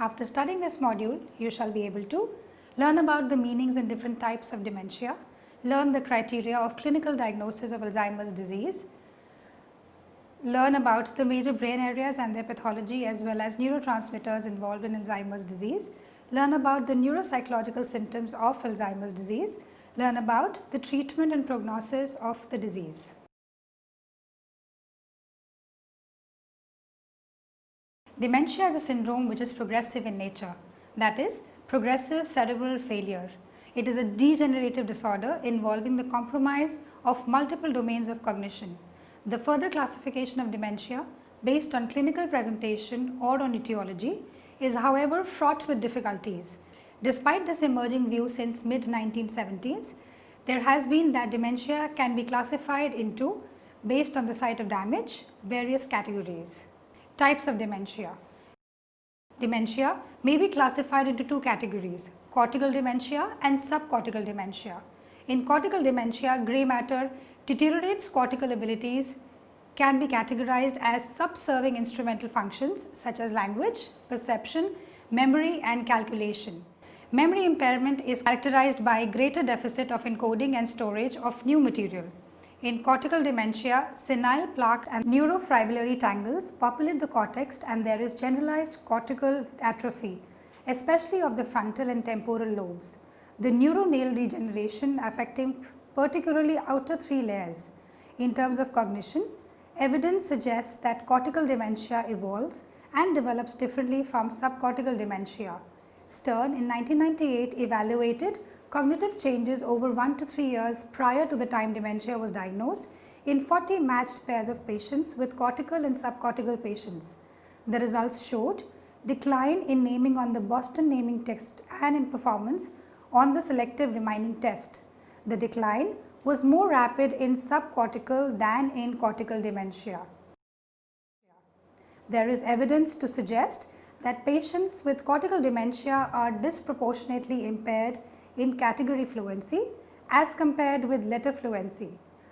After studying this module, you shall be able to learn about the meanings and different types of dementia, learn the criteria of clinical diagnosis of Alzheimer's disease, learn about the major brain areas and their pathology as well as neurotransmitters involved in Alzheimer's disease, learn about the neuropsychological symptoms of Alzheimer's disease, learn about the treatment and prognosis of the disease. Dementia is a syndrome which is progressive in nature, that is, progressive cerebral failure. It is a degenerative disorder involving the compromise of multiple domains of cognition. The further classification of dementia based on clinical presentation or on etiology is, however, fraught with difficulties. Despite this emerging view since mid-1970s, there has been that dementia can be classified into, based on the site of damage, various categories. Types of dementia. Dementia may be classified into two categories, cortical dementia and subcortical dementia. In cortical dementia, grey matter deteriorates cortical abilities, can be categorized as subserving instrumental functions such as language, perception, memory and calculation. Memory impairment is characterized by greater deficit of encoding and storage of new material. In cortical dementia, senile plaques and neurofibrillary tangles populate the cortex and there is generalized cortical atrophy, especially of the frontal and temporal lobes. The neuronal degeneration affecting particularly outer three layers. In terms of cognition, evidence suggests that cortical dementia evolves and develops differently from subcortical dementia. Stern in 1998 evaluated cognitive changes over 1 to 3 years prior to the time dementia was diagnosed in 40 matched pairs of patients with cortical and subcortical patients. The results showed decline in naming on the Boston naming test and in performance on the selective reminding test. The decline was more rapid in subcortical than in cortical dementia. There is evidence to suggest that patients with cortical dementia are disproportionately impaired in category fluency as compared with letter fluency,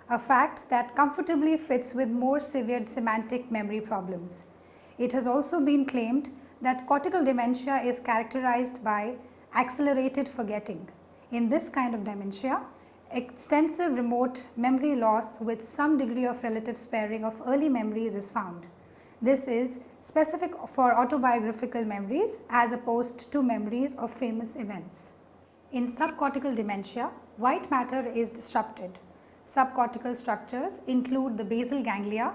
a fact that comfortably fits with more severe semantic memory problems. It has also been claimed that cortical dementia is characterized by accelerated forgetting. In this kind of dementia, extensive remote memory loss with some degree of relative sparing of early memories is found. This is specific for autobiographical memories as opposed to memories of famous events. In subcortical dementia, white matter is disrupted. Subcortical structures include the basal ganglia,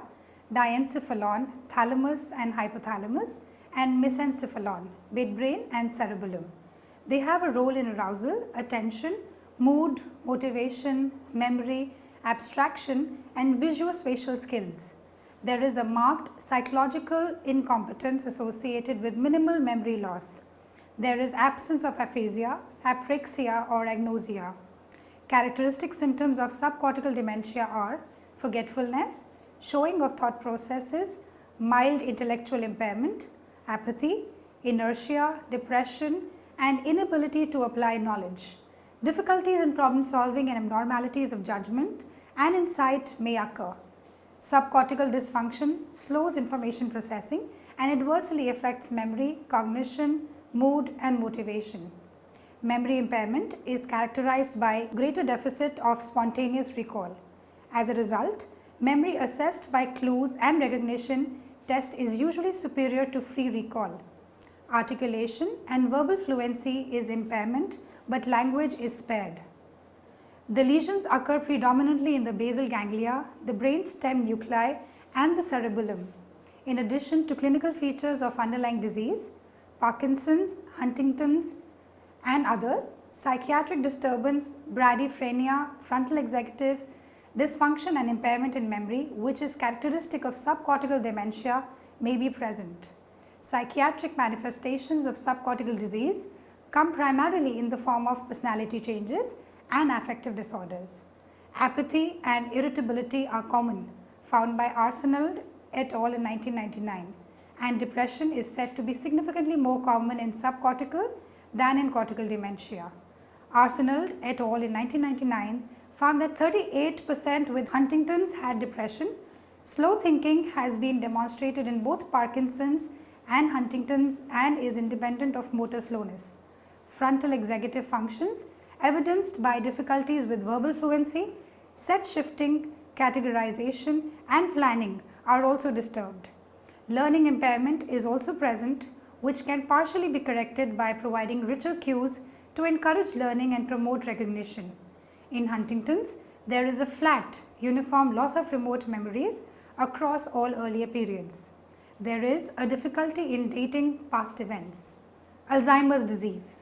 diencephalon, thalamus and hypothalamus, and mesencephalon, midbrain and cerebellum. They have a role in arousal, attention, mood, motivation, memory, abstraction, and visuospatial skills. There is a marked psychological incompetence associated with minimal memory loss. There is absence of aphasia, apraxia or agnosia. Characteristic symptoms of subcortical dementia are forgetfulness, showing of thought processes, mild intellectual impairment, apathy, inertia, depression, and inability to apply knowledge. Difficulties in problem solving and abnormalities of judgment and insight may occur. Subcortical dysfunction slows information processing and adversely affects memory, cognition, mood and motivation. Memory impairment is characterized by greater deficit of spontaneous recall. As a result, memory assessed by clues and recognition test is usually superior to free recall. Articulation and verbal fluency is impairment, but language is spared. The lesions occur predominantly in the basal ganglia, the brain stem nuclei and the cerebellum. In addition to clinical features of underlying disease, Parkinson's, Huntington's and others, psychiatric disturbance, bradyphrenia, frontal executive dysfunction and impairment in memory, which is characteristic of subcortical dementia, may be present. Psychiatric manifestations of subcortical disease come primarily in the form of personality changes and affective disorders. Apathy and irritability are common, found by Arsenault et al. In 1999, and depression is said to be significantly more common in subcortical than in cortical dementia. Arsenault et al. In 1999 found that 38% with Huntington's had depression. Slow thinking has been demonstrated in both Parkinson's and Huntington's and is independent of motor slowness. Frontal executive functions evidenced by difficulties with verbal fluency, set shifting, categorization and planning are also disturbed. Learning impairment is also present, which can partially be corrected by providing richer cues to encourage learning and promote recognition. In Huntington's, there is a flat, uniform loss of remote memories across all earlier periods. There is a difficulty in dating past events. Alzheimer's disease.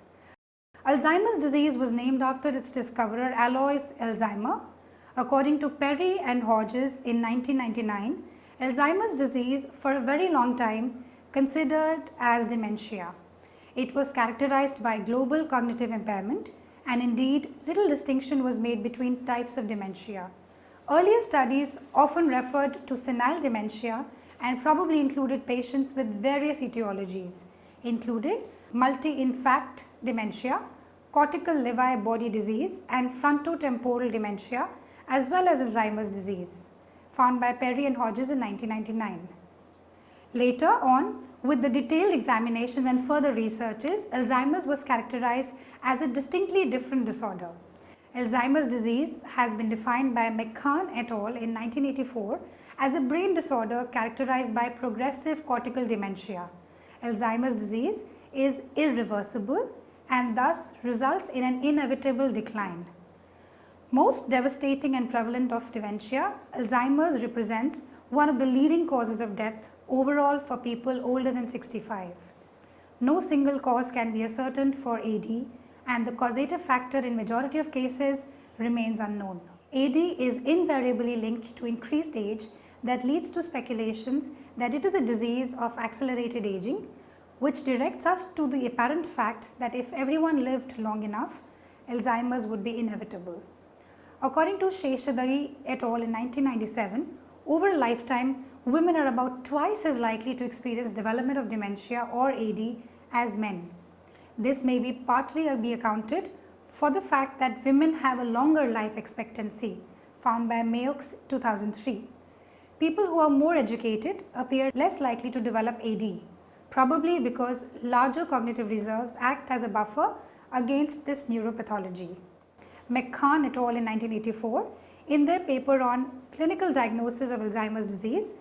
Alzheimer's disease was named after its discoverer Alois Alzheimer. According to Perry and Hodges in 1999, Alzheimer's disease for a very long time considered as dementia. It was characterized by global cognitive impairment, and indeed little distinction was made between types of dementia. Earlier studies often referred to senile dementia and probably included patients with various etiologies, including multi-infarct dementia, cortical levi body disease and frontotemporal dementia, as well as Alzheimer's disease, found by Perry and Hodges in 1999. Later on, with the detailed examinations and further researches, Alzheimer's was characterized as a distinctly different disorder. Alzheimer's disease has been defined by McCann et al. In 1984 as a brain disorder characterized by progressive cortical dementia. Alzheimer's disease is irreversible and thus results in an inevitable decline. Most devastating and prevalent of dementia, Alzheimer's represents one of the leading causes of death overall for people older than 65. No single cause can be ascertained for AD, and the causative factor in majority of cases remains unknown. AD is invariably linked to increased age that leads to speculations that it is a disease of accelerated aging, which directs us to the apparent fact that if everyone lived long enough, Alzheimer's would be inevitable. According to Sheshadari et al. In 1997, over a lifetime, women are about twice as likely to experience development of dementia or AD as men. This may be partly be accounted for the fact that women have a longer life expectancy, found by Mayo 2003. People who are more educated appear less likely to develop AD, probably because larger cognitive reserves act as a buffer against this neuropathology. McCann et al. In 1984, in their paper on clinical diagnosis of Alzheimer's disease,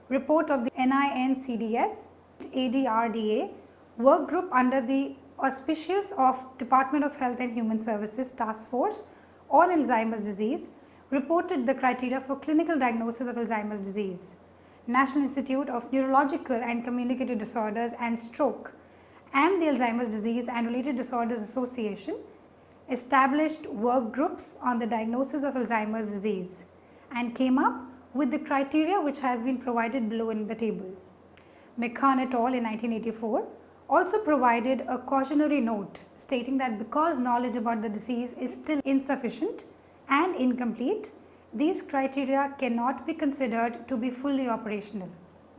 report of the NINCDS ADRDA work group under the auspices of Department of Health and Human Services Task Force on Alzheimer's disease, reported the criteria for clinical diagnosis of Alzheimer's disease. National Institute of Neurological and Communicative Disorders and Stroke and the Alzheimer's Disease and Related Disorders Association established work groups on the diagnosis of Alzheimer's disease and came up with the criteria which has been provided below in the table. McCann et al. In 1984 also provided a cautionary note stating that because knowledge about the disease is still insufficient and incomplete, these criteria cannot be considered to be fully operational.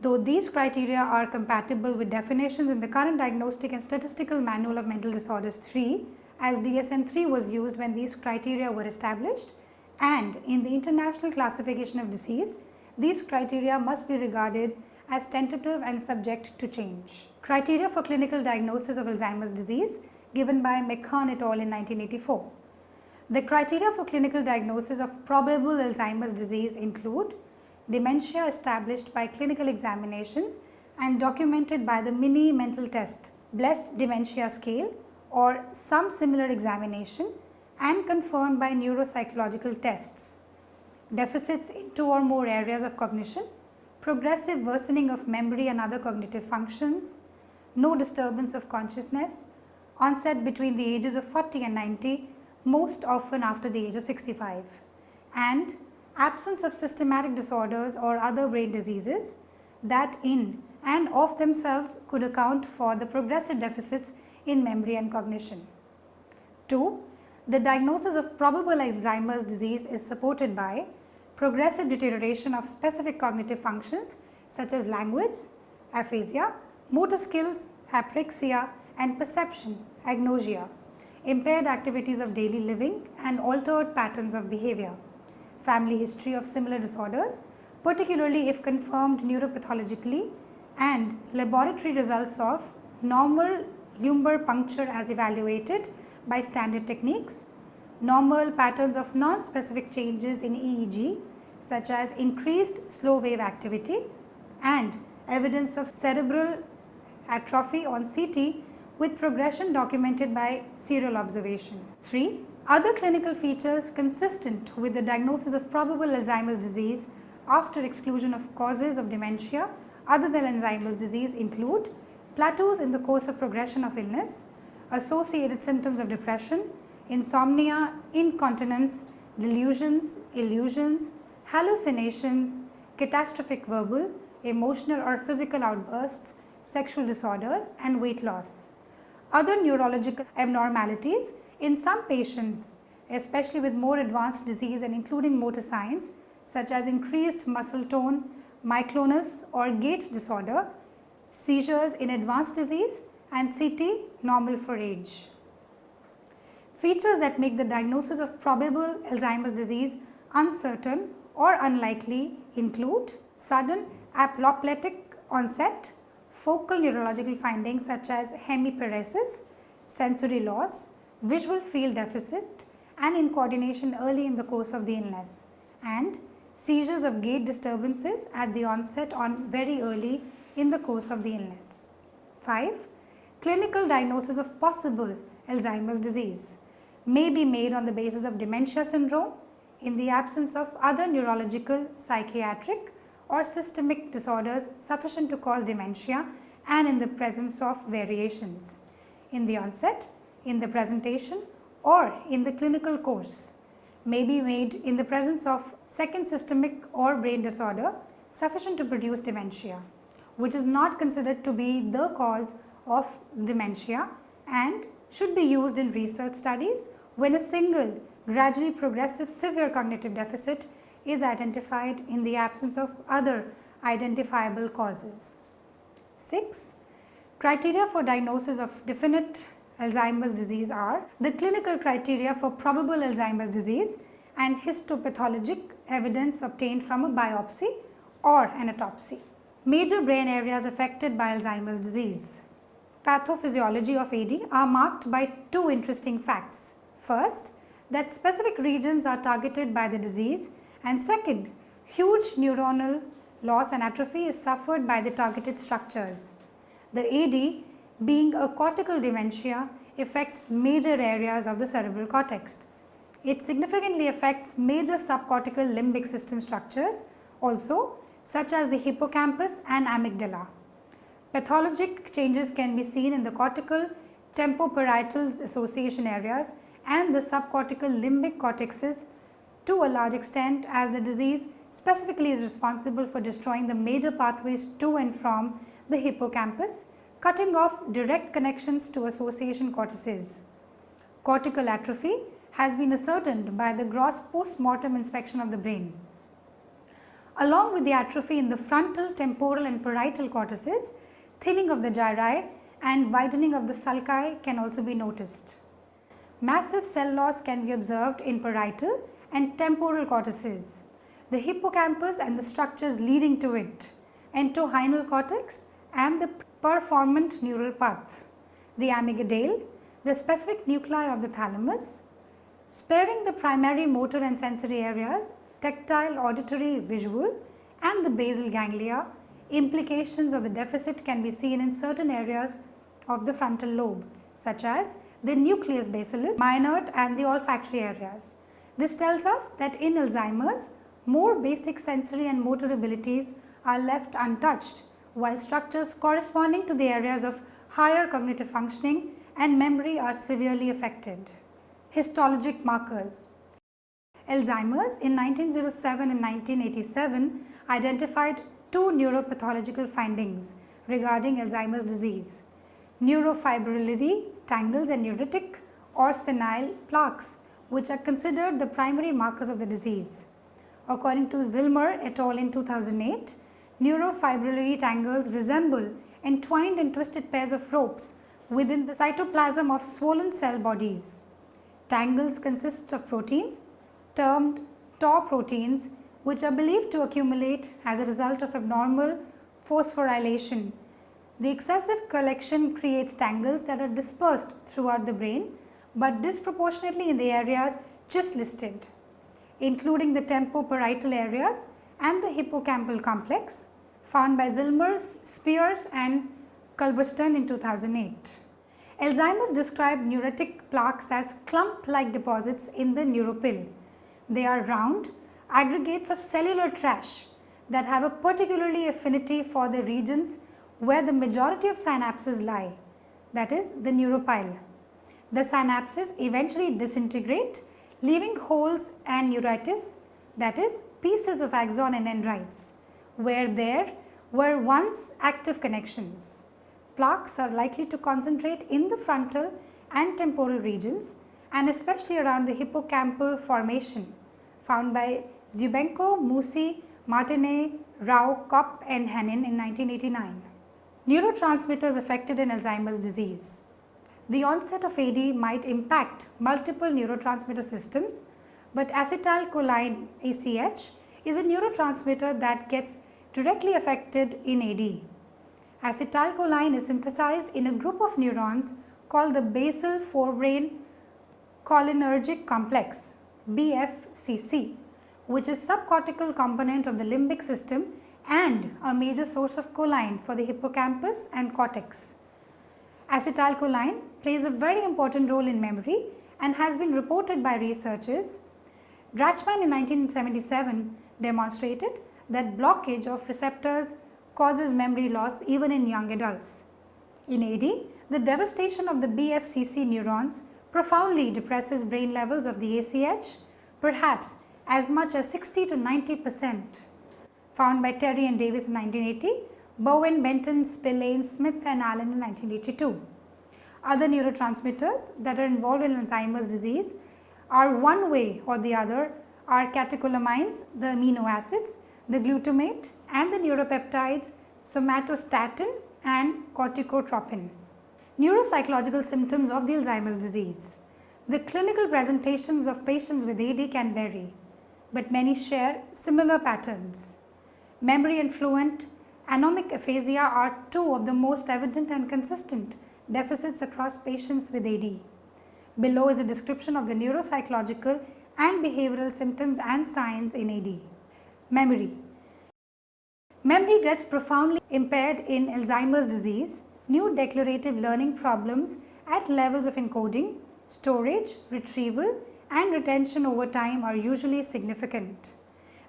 Though these criteria are compatible with definitions in the current Diagnostic and Statistical Manual of Mental Disorders 3, as DSM-3 was used when these criteria were established, and in the International Classification of Disease, these criteria must be regarded as tentative and subject to change. Criteria for clinical diagnosis of Alzheimer's disease given by McCann et al. In 1984. The criteria for clinical diagnosis of probable Alzheimer's disease include dementia established by clinical examinations and documented by the mini mental test, blessed dementia scale, or some similar examination and confirmed by neuropsychological tests, deficits in 2 or more areas of cognition, progressive worsening of memory and other cognitive functions, no disturbance of consciousness, onset between the ages of 40 and 90, most often after the age of 65, and absence of systematic disorders or other brain diseases that in and of themselves could account for the progressive deficits in memory and cognition. 2. The diagnosis of probable Alzheimer's disease is supported by progressive deterioration of specific cognitive functions such as language, aphasia, motor skills, apraxia, and perception, agnosia, impaired activities of daily living, and altered patterns of behavior. Family history of similar disorders, particularly if confirmed neuropathologically, and laboratory results of normal lumbar puncture as evaluated by standard techniques, normal patterns of non-specific changes in EEG such as increased slow wave activity, and evidence of cerebral atrophy on CT with progression documented by serial observation. 3. Other clinical features consistent with the diagnosis of probable Alzheimer's disease after exclusion of causes of dementia other than Alzheimer's disease include plateaus in the course of progression of illness, associated symptoms of depression, insomnia, incontinence, delusions, illusions, hallucinations, catastrophic verbal, emotional or physical outbursts, sexual disorders, and weight loss. Other neurological abnormalities in some patients, especially with more advanced disease and including motor signs such as increased muscle tone, myoclonus or gait disorder, seizures in advanced disease, and CT normal for age. Features that make the diagnosis of probable Alzheimer's disease uncertain or unlikely include sudden apoplectic onset, focal neurological findings such as hemiparesis, sensory loss, visual field deficit, and incoordination early in the course of the illness, and seizures of gait disturbances at the onset or very early in the course of the illness. 5. Clinical diagnosis of possible Alzheimer's disease may be made on the basis of dementia syndrome in the absence of other neurological, psychiatric or systemic disorders sufficient to cause dementia and in the presence of variations in the onset, in the presentation or in the clinical course, may be made in the presence of second systemic or brain disorder sufficient to produce dementia, which is not considered to be the cause of dementia and should be used in research studies when a single gradually progressive severe cognitive deficit is identified in the absence of other identifiable causes. 6. Criteria for diagnosis of definite Alzheimer's disease are the clinical criteria for probable Alzheimer's disease and histopathologic evidence obtained from a biopsy or an autopsy. Major brain areas affected by Alzheimer's disease. Pathophysiology of AD are marked by two interesting facts. First, that specific regions are targeted by the disease, and second, huge neuronal loss and atrophy is suffered by the targeted structures. The AD, being a cortical dementia, affects major areas of the cerebral cortex. It significantly affects major subcortical limbic system structures also, such as the hippocampus and amygdala. Pathologic changes can be seen in the cortical tempoparietal association areas and the subcortical limbic cortexes to a large extent, as the disease specifically is responsible for destroying the major pathways to and from the hippocampus, cutting off direct connections to association cortices. Cortical atrophy has been ascertained by the gross post-mortem inspection of the brain. Along with the atrophy in the frontal, temporal and parietal cortices, thinning of the gyri and widening of the sulci can also be noticed. Massive cell loss can be observed in parietal and temporal cortices, the hippocampus and the structures leading to it, entorhinal cortex and the performant neural path, the amygdala, the specific nuclei of the thalamus, sparing the primary motor and sensory areas, tactile, auditory, visual, and the basal ganglia. Implications of the deficit can be seen in certain areas of the frontal lobe, such as the nucleus basalis, minor and the olfactory areas. This tells us that in Alzheimer's, more basic sensory and motor abilities are left untouched, while structures corresponding to the areas of higher cognitive functioning and memory are severely affected. Histologic markers. Alzheimer's in 1907 and 1987 identified two neuropathological findings regarding Alzheimer's disease: neurofibrillary tangles and neuritic or senile plaques, which are considered the primary markers of the disease. According to Zillmer et al. In 2008, neurofibrillary tangles resemble entwined and twisted pairs of ropes within the cytoplasm of swollen cell bodies. Tangles consist of proteins termed tau proteins, which are believed to accumulate as a result of abnormal phosphorylation. The excessive collection creates tangles that are dispersed throughout the brain, but disproportionately in the areas just listed, including the temporoparietal areas and the hippocampal complex, found by Zillmer, Spears and Culbertson in 2008. Alzheimer's described neurotic plaques as clump-like deposits in the neuropil. They are round aggregates of cellular trash that have a particularly affinity for the regions where the majority of synapses lie, that is the neuropile. The synapses eventually disintegrate, leaving holes and neuritis, that is pieces of axon and dendrites, where there were once active connections. Plaques are likely to concentrate in the frontal and temporal regions and especially around the hippocampal formation, found by Zubenko, Musi, Martinet, Rao, Kopp and Henin in 1989. Neurotransmitters affected in Alzheimer's disease. The onset of AD might impact multiple neurotransmitter systems, but acetylcholine ACH is a neurotransmitter that gets directly affected in AD. Acetylcholine is synthesized in a group of neurons called the basal forebrain cholinergic complex BFCC, which is subcortical component of the limbic system and a major source of choline for the hippocampus and cortex. Acetylcholine plays a very important role in memory and has been reported by researchers. Drachman in 1977 demonstrated that blockage of receptors causes memory loss even in young adults. In AD, the devastation of the BFCC neurons profoundly depresses brain levels of the ACH, perhaps as much as 60 to 90%, found by Terry and Davis in 1980, Bowen, Benton, Spillane, Smith and Allen in 1982. Other neurotransmitters that are involved in Alzheimer's disease are one way or the other are catecholamines, the amino acids, the glutamate and the neuropeptides, somatostatin and corticotropin. Neuropsychological symptoms of the Alzheimer's disease. The clinical presentations of patients with AD can vary, but many share similar patterns. Memory and fluent anomic aphasia are two of the most evident and consistent deficits across patients with AD. Below is a description of the neuropsychological and behavioral symptoms and signs in AD. Memory. Memory gets profoundly impaired in Alzheimer's disease. New declarative learning problems at levels of encoding, storage, retrieval and retention over time are usually significant.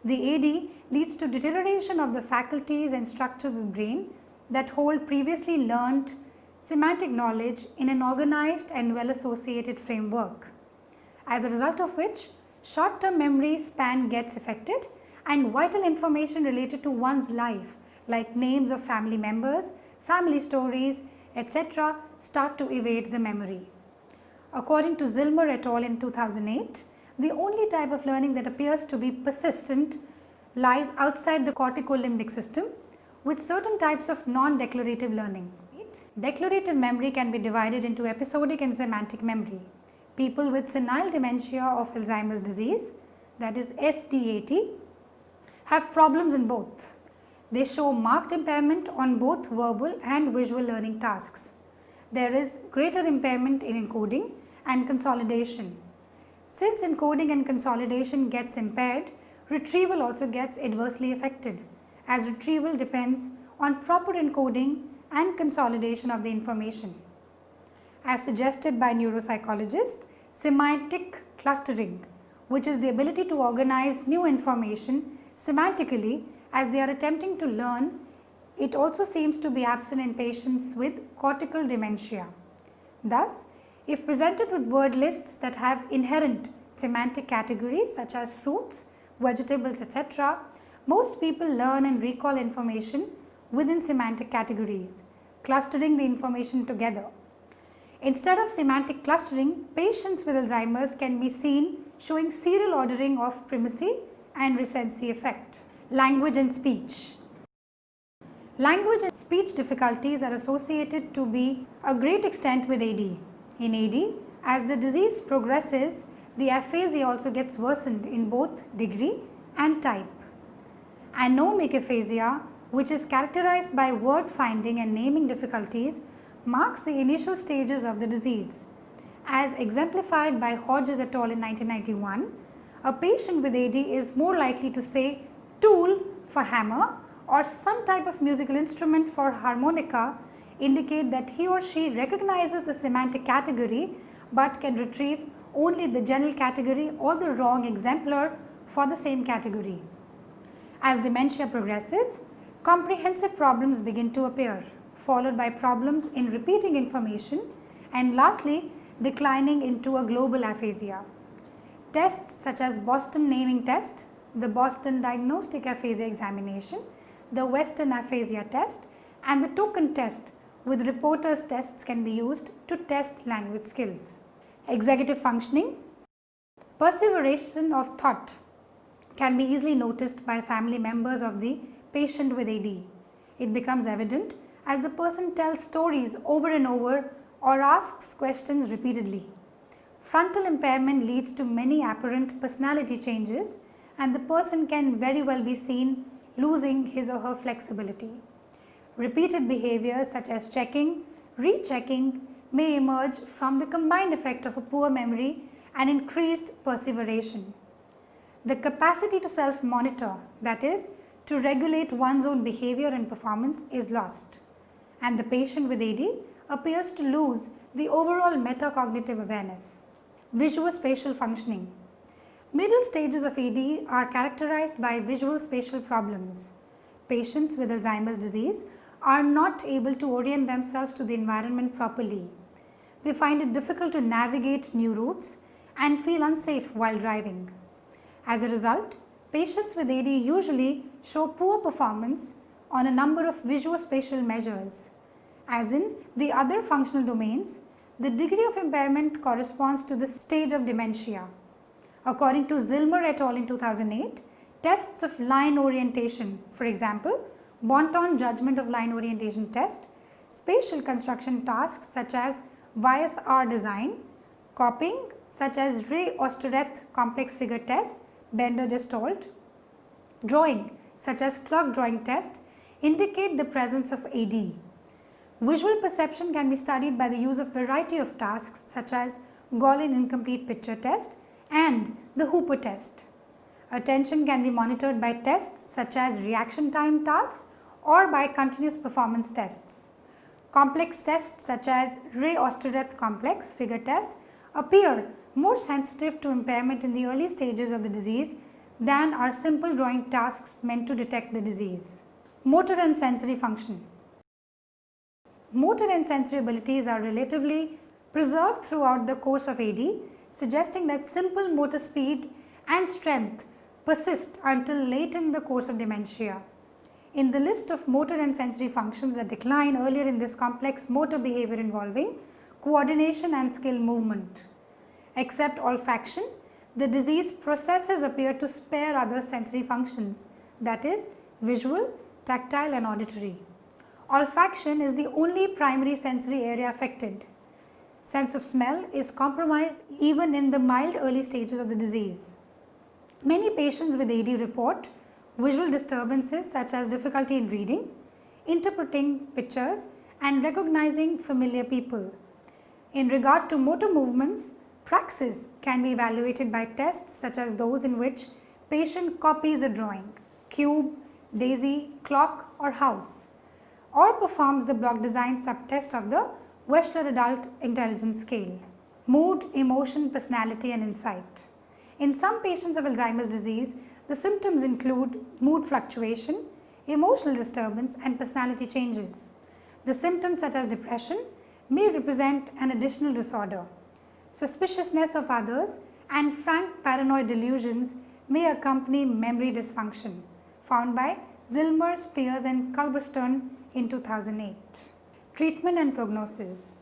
The AD leads to deterioration of the faculties and structures of the brain that hold previously learned semantic knowledge in an organized and well-associated framework, as a result of which short-term memory span gets affected and vital information related to one's life like names of family members, family stories, etc. start to evade the memory. According to Zillmer et al. In 2008, the only type of learning that appears to be persistent lies outside the corticolimbic system with certain types of non-declarative learning. Declarative memory can be divided into episodic and semantic memory. People with senile dementia of Alzheimer's disease, that is SDAT, have problems in both. They show marked impairment on both verbal and visual learning tasks. There is greater impairment in encoding and consolidation. Since encoding and consolidation gets impaired, retrieval also gets adversely affected, as retrieval depends on proper encoding and consolidation of the information. As suggested by neuropsychologists, semantic clustering, which is the ability to organize new information semantically as they are attempting to learn, it also seems to be absent in patients with cortical dementia. Thus, if presented with word lists that have inherent semantic categories such as fruits, vegetables, etc., most people learn and recall information within semantic categories, clustering the information together. Instead of semantic clustering, patients with Alzheimer's can be seen showing serial ordering of primacy and recency effect. Language and speech. Language and speech difficulties are associated to be a great extent with AD. In AD, as the disease progresses, the aphasia also gets worsened in both degree and type. Anomic aphasia, which is characterized by word finding and naming difficulties, marks the initial stages of the disease. As exemplified by Hodges et al. In 1991, a patient with AD is more likely to say tool for hammer or some type of musical instrument for harmonica, indicate that he or she recognizes the semantic category but can retrieve only the general category or the wrong exemplar for the same category. As dementia progresses, comprehensive problems begin to appear, followed by problems in repeating information, and lastly, declining into a global aphasia. Tests such as Boston Naming Test, the Boston Diagnostic Aphasia Examination, the Western Aphasia Test, and the Token Test with reporters tests can be used to test language skills. Executive functioning. Perseveration of thought can be easily noticed by family members of the patient with AD. It becomes evident as the person tells stories over and over or asks questions repeatedly. Frontal impairment leads to many apparent personality changes, and the person can very well be seen losing his or her flexibility. Repeated behaviors such as checking, rechecking may emerge from the combined effect of a poor memory and increased perseveration. The capacity to self-monitor, that is, to regulate one's own behavior and performance, is lost, and the patient with AD appears to lose the overall metacognitive awareness. Visuospatial functioning. Middle stages of AD are characterized by visual spatial problems. Patients with Alzheimer's disease are not able to orient themselves to the environment properly. They find it difficult to navigate new routes and feel unsafe while driving. As a result, patients with AD usually show poor performance on a number of visuospatial measures. As in the other functional domains, the degree of impairment corresponds to the stage of dementia. According to Zillmer et al. In 2008, tests of line orientation, for example, Bonton Judgment of Line Orientation Test, spatial construction tasks such as Weiss-R design, copying such as Ray-Ostereth complex figure test, Bender-Gestalt, drawing such as clock drawing test indicate the presence of AD. Visual perception can be studied by the use of variety of tasks such as Golin incomplete picture test and the Hooper test. Attention can be monitored by tests such as reaction time tasks or by continuous performance tests. Complex tests such as Ray-Ostereth complex figure test appear more sensitive to impairment in the early stages of the disease than are simple drawing tasks meant to detect the disease. Motor and sensory function. Motor and sensory abilities are relatively preserved throughout the course of AD, suggesting that simple motor speed and strength persist until late in the course of dementia. In the list of motor and sensory functions that decline earlier in this complex motor behavior involving coordination and skill movement. Except olfaction, the disease processes appear to spare other sensory functions, that is, visual, tactile and auditory. Olfaction is the only primary sensory area affected. Sense of smell is compromised even in the mild early stages of the disease. Many patients with AD report visual disturbances such as difficulty in reading, interpreting pictures and recognizing familiar people. In regard to motor movements, praxis can be evaluated by tests such as those in which patient copies a drawing, cube, daisy, clock or house, or performs the block design subtest of the Wechsler Adult Intelligence Scale. Mood, emotion, personality and insight. In some patients of Alzheimer's disease, the symptoms include mood fluctuation, emotional disturbance and personality changes. The symptoms such as depression may represent an additional disorder. Suspiciousness of others and frank paranoid delusions may accompany memory dysfunction, found by Zillmer, Spears and Culberstone in 2008. Treatment and prognosis.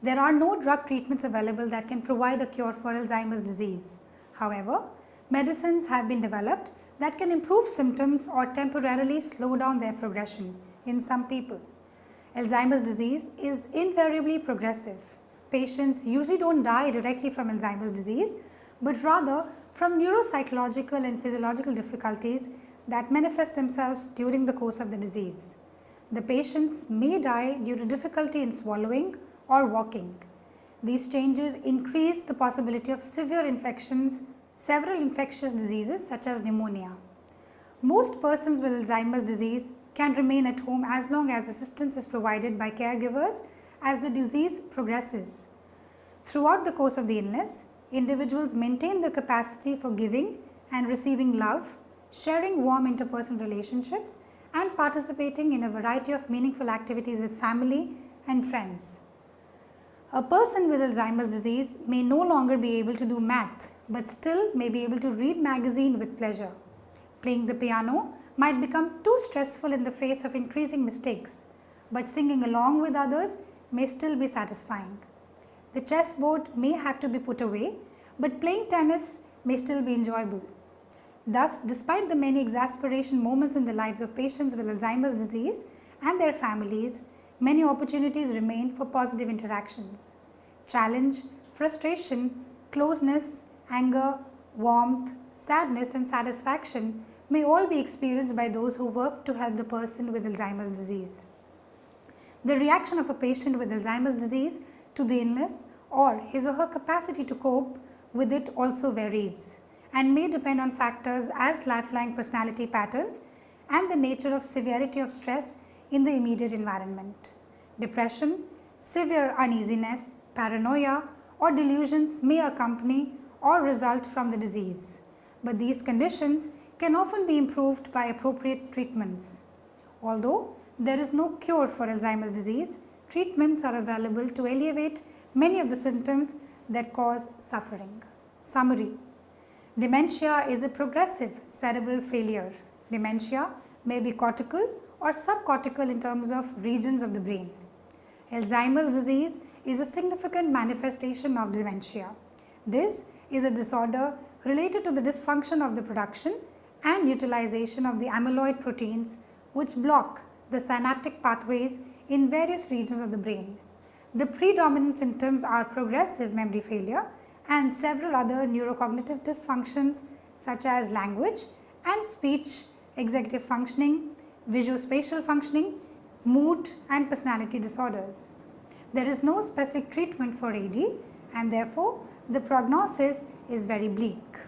There are no drug treatments available that can provide a cure for Alzheimer's disease. However, medicines have been developed that can improve symptoms or temporarily slow down their progression in some people. Alzheimer's disease is invariably progressive. Patients usually don't die directly from Alzheimer's disease, but rather from neuropsychological and physiological difficulties that manifest themselves during the course of the disease. The patients may die due to difficulty in swallowing or walking. These changes increase the possibility of severe infections, several infectious diseases such as pneumonia. Most persons with Alzheimer's disease can remain at home as long as assistance is provided by caregivers as the disease progresses. Throughout the course of the illness, individuals maintain the capacity for giving and receiving love, sharing warm interpersonal relationships, and participating in a variety of meaningful activities with family and friends. A person with Alzheimer's disease may no longer be able to do math, but still may be able to read magazine with pleasure. Playing the piano might become too stressful in the face of increasing mistakes, but singing along with others may still be satisfying. The chessboard may have to be put away, but playing tennis may still be enjoyable. Thus, despite the many exasperation moments in the lives of patients with Alzheimer's disease and their families, many opportunities remain for positive interactions. Challenge, frustration, closeness, anger, warmth, sadness, and satisfaction may all be experienced by those who work to help the person with Alzheimer's disease. The reaction of a patient with Alzheimer's disease to the illness or his or her capacity to cope with it also varies and may depend on factors as lifelong personality patterns and the nature of severity of stress in the immediate environment. Depression, severe uneasiness, paranoia, or delusions may accompany or result from the disease, but these conditions can often be improved by appropriate treatments. Although there is no cure for Alzheimer's disease, treatments are available to alleviate many of the symptoms that cause suffering. Summary: dementia is a progressive cerebral failure. Dementia may be cortical or subcortical in terms of regions of the brain. Alzheimer's disease is a significant manifestation of dementia. This is a disorder related to the dysfunction of the production and utilization of the amyloid proteins which block the synaptic pathways in various regions of the brain. The predominant symptoms are progressive memory failure and several other neurocognitive dysfunctions such as language and speech, executive functioning, visuospatial functioning, mood and personality disorders. There is no specific treatment for AD and therefore the prognosis is very bleak.